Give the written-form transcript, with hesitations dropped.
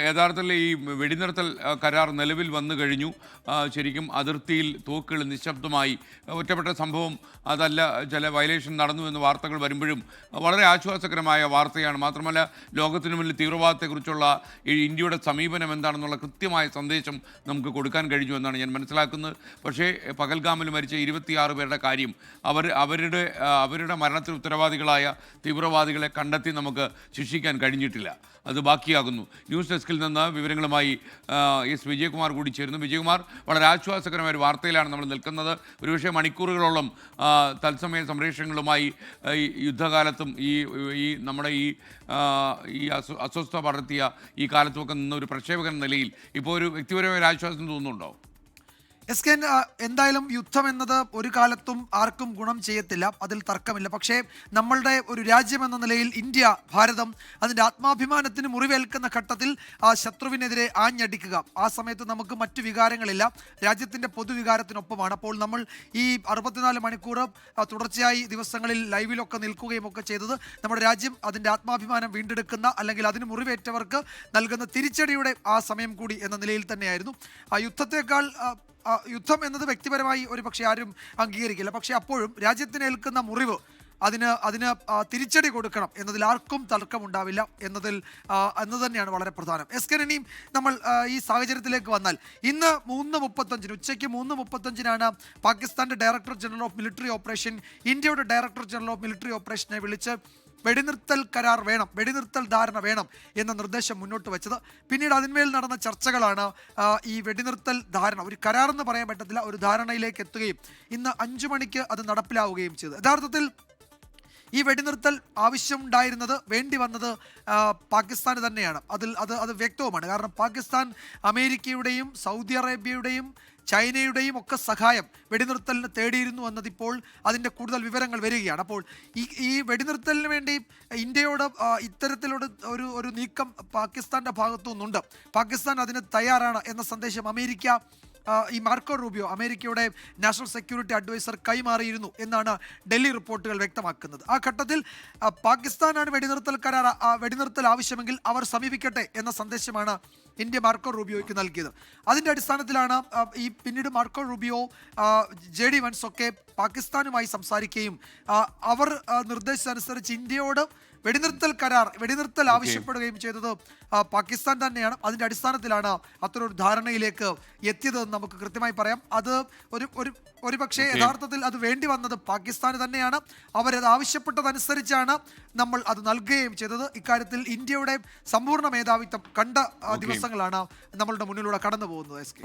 യഥാർത്ഥത്തിൽ ഈ വെടിനിർത്തൽ കരാർ നിലവിൽ വന്നു കഴിഞ്ഞു. ശരിക്കും അതിർത്തിയിൽ തോക്കുകൾ നിശബ്ദമായി. ഒറ്റപ്പെട്ട സംഭവം അതല്ല, ചില വയലേഷൻ നടന്നു എന്ന് വാർത്തകൾ വരുമ്പോഴും വളരെ ആശ്വാസകരമായ വാർത്തയാണ്. മാത്രമല്ല, ലോകത്തിനു മുന്നിൽ തീവ്രവാദത്തെക്കുറിച്ചുള്ള ഇന്ത്യയുടെ സമീപനം എന്താണെന്നുള്ള കൃത്യമായ സന്ദേശം നമുക്ക് കൊടുക്കാൻ കഴിഞ്ഞു എന്നാണ് ഞാൻ മനസ്സിലാക്കുന്നത്. പക്ഷേ പഹൽഗാമിൽ മരിച്ച 26 പേരുടെ കാര്യം, അവരുടെ മരണത്തിന് ഉത്തരവാദികളായ തീവ്രവാദികളെ കണ്ടെത്തി നമുക്ക് ശിക്ഷിക്കാൻ കഴിഞ്ഞിട്ടില്ല. അത് ബാക്കിയാകുന്നു. ന്യൂസ് ഡെസ്കിൽ നിന്ന് വിവരങ്ങളുമായി എസ് വിജയകുമാർ കൂടി ചേരുന്നു. വിജയകുമാർ, വളരെ ആശ്വാസകരമായ ഒരു വാർത്തയിലാണ് നമ്മൾ നിൽക്കുന്നത്. ഒരുപക്ഷെ മണിക്കൂറുകളോളം തത്സമയ സംപ്രേഷണങ്ങളുമായി യുദ്ധകാലത്തും നമ്മുടെ അസ്വസ്ഥത പടർത്തിയ ഈ കാലത്തുമൊക്കെ നിന്ന് ഒരു പ്രക്ഷേപകൻ നിലയിൽ ഇപ്പോൾ ഒരു വ്യക്തിപരമായ ഒരു ആശ്വാസം തോന്നുന്നുണ്ടോ? എന്തായാലും യുദ്ധം എന്നത് ഒരു കാലത്തും ആർക്കും ഗുണം ചെയ്യത്തില്ല, അതിൽ തർക്കമില്ല. പക്ഷേ നമ്മളുടെ ഒരു രാജ്യം എന്ന നിലയിൽ ഭാരതം അതിൻ്റെ ആത്മാഭിമാനത്തിന് മുറിവേൽക്കുന്ന ഘട്ടത്തിൽ ആ ശത്രുവിനെതിരെ ആഞ്ഞടിക്കുക, ആ സമയത്ത് നമുക്ക് മറ്റു വികാരങ്ങളില്ല, രാജ്യത്തിൻ്റെ പൊതുവികാരത്തിനൊപ്പമാണ്. അപ്പോൾ നമ്മൾ ഈ 64 മണിക്കൂർ തുടർച്ചയായി ദിവസങ്ങളിൽ ലൈവിലൊക്കെ നിൽക്കുകയും ഒക്കെ ചെയ്തത് നമ്മുടെ രാജ്യം അതിൻ്റെ ആത്മാഭിമാനം വീണ്ടെടുക്കുന്ന, അല്ലെങ്കിൽ അതിന് മുറിവേറ്റവർക്ക് നൽകുന്ന തിരിച്ചടിയുടെ ആ സമയം കൂടി എന്ന നിലയിൽ തന്നെയായിരുന്നു. ആ യുദ്ധം എന്നത് വ്യക്തിപരമായി ഒരു പക്ഷേ ആരും അംഗീകരിക്കില്ല. പക്ഷേ അപ്പോഴും രാജ്യത്തിന് ഏൽക്കുന്ന മുറിവ് അതിന് തിരിച്ചടി കൊടുക്കണം എന്നതിൽ ആർക്കും തർക്കമുണ്ടാവില്ല എന്ന് തന്നെയാണ് വളരെ പ്രധാനം. ഇനിയും നമ്മൾ ഈ സാഹചര്യത്തിലേക്ക് വന്നാൽ, ഇന്ന് 3:35 ഉച്ചയ്ക്ക് 3:35 പാകിസ്ഥാന്റെ director general of military operation ഇന്ത്യയുടെ ഡയറക്ടർ ജനറൽ ഓഫ് മിലിറ്ററി ഓപ്പറേഷനെ വിളിച്ച് വെടിനിർത്തൽ കരാർ വേണം, വെടിനിർത്തൽ ധാരണ വേണം എന്ന നിർദ്ദേശം മുന്നോട്ട് വെച്ചത്. പിന്നീട് അതിന്മേൽ നടന്ന ചർച്ചകളാണ് ഈ വെടിനിർത്തൽ ധാരണ, ഒരു കരാറെന്ന് പറയാൻ പറ്റത്തില്ല, ഒരു ധാരണയിലേക്ക് എത്തുകയും ഇന്ന് 5 മണിക്ക് അത് നടപ്പിലാവുകയും ചെയ്തു. യഥാർത്ഥത്തിൽ ഈ വെടിനിർത്തൽ ആവശ്യമുണ്ടായിരുന്നത്, വേണ്ടി വന്നത് പാകിസ്ഥാന് തന്നെയാണ്. അത് വ്യക്തവുമാണ്. കാരണം പാകിസ്ഥാൻ അമേരിക്കയുടെയും സൗദി അറേബ്യയുടെയും ചൈനയുടെയും ഒക്കെ സഹായം വെടിനിർത്തലിന് തേടിയിരുന്നു എന്നതിപ്പോൾ അതിൻ്റെ കൂടുതൽ വിവരങ്ങൾ വരികയാണ്. അപ്പോൾ ഈ വെടിനിർത്തലിന് വേണ്ടി ഇന്ത്യയോട് ഇത്തരത്തിലുള്ള ഒരു നീക്കം പാകിസ്ഥാൻ്റെ ഭാഗത്തു നിന്നുണ്ട്. പാകിസ്ഥാൻ അതിന് തയ്യാറാണ് എന്ന സന്ദേശം ഈ മാർക്കോ റൂബിയോ, അമേരിക്കയുടെ നാഷണൽ സെക്യൂരിറ്റി അഡ്വൈസർ, കൈമാറിയിരുന്നു എന്നാണ് ഡൽഹി റിപ്പോർട്ടുകൾ വ്യക്തമാക്കുന്നത്. ആ ഘട്ടത്തിൽ പാകിസ്ഥാനാണ് വെടിനിർത്തൽ ആവശ്യമെങ്കിൽ അവർ സമീപിക്കട്ടെ എന്ന സന്ദേശമാണ് ഇന്ത്യ മാർക്കോ റൂബിയോയ്ക്ക് നൽകിയത്. അതിൻ്റെ അടിസ്ഥാനത്തിലാണ് പിന്നീട് മാർക്കോ റൂബിയോ, JD Vance ഒക്കെ പാകിസ്ഥാനുമായി സംസാരിക്കുകയും അവർ നിർദ്ദേശിച്ചനുസരിച്ച് ഇന്ത്യയോട് വെടിനിർത്തൽ ആവശ്യപ്പെടുകയും ചെയ്തത് പാകിസ്ഥാൻ തന്നെയാണ്. അതിൻ്റെ അടിസ്ഥാനത്തിലാണ് അത്തരൊരു ധാരണയിലേക്ക് എത്തിയതെന്ന് നമുക്ക് കൃത്യമായി പറയാം. അത് ഒരുപക്ഷെ യഥാർത്ഥത്തിൽ അത് വേണ്ടി വന്നത് പാകിസ്ഥാന് തന്നെയാണ്. അവരത് ആവശ്യപ്പെട്ടതനുസരിച്ചാണ് നമ്മൾ അത് നൽകുകയും ചെയ്തത്. ഇക്കാര്യത്തിൽ ഇന്ത്യയുടെ സമ്പൂർണ്ണ മേധാവിത്വം കണ്ട ദിവസങ്ങളാണ് നമ്മളുടെ മുന്നിലൂടെ കടന്നു പോകുന്നത്.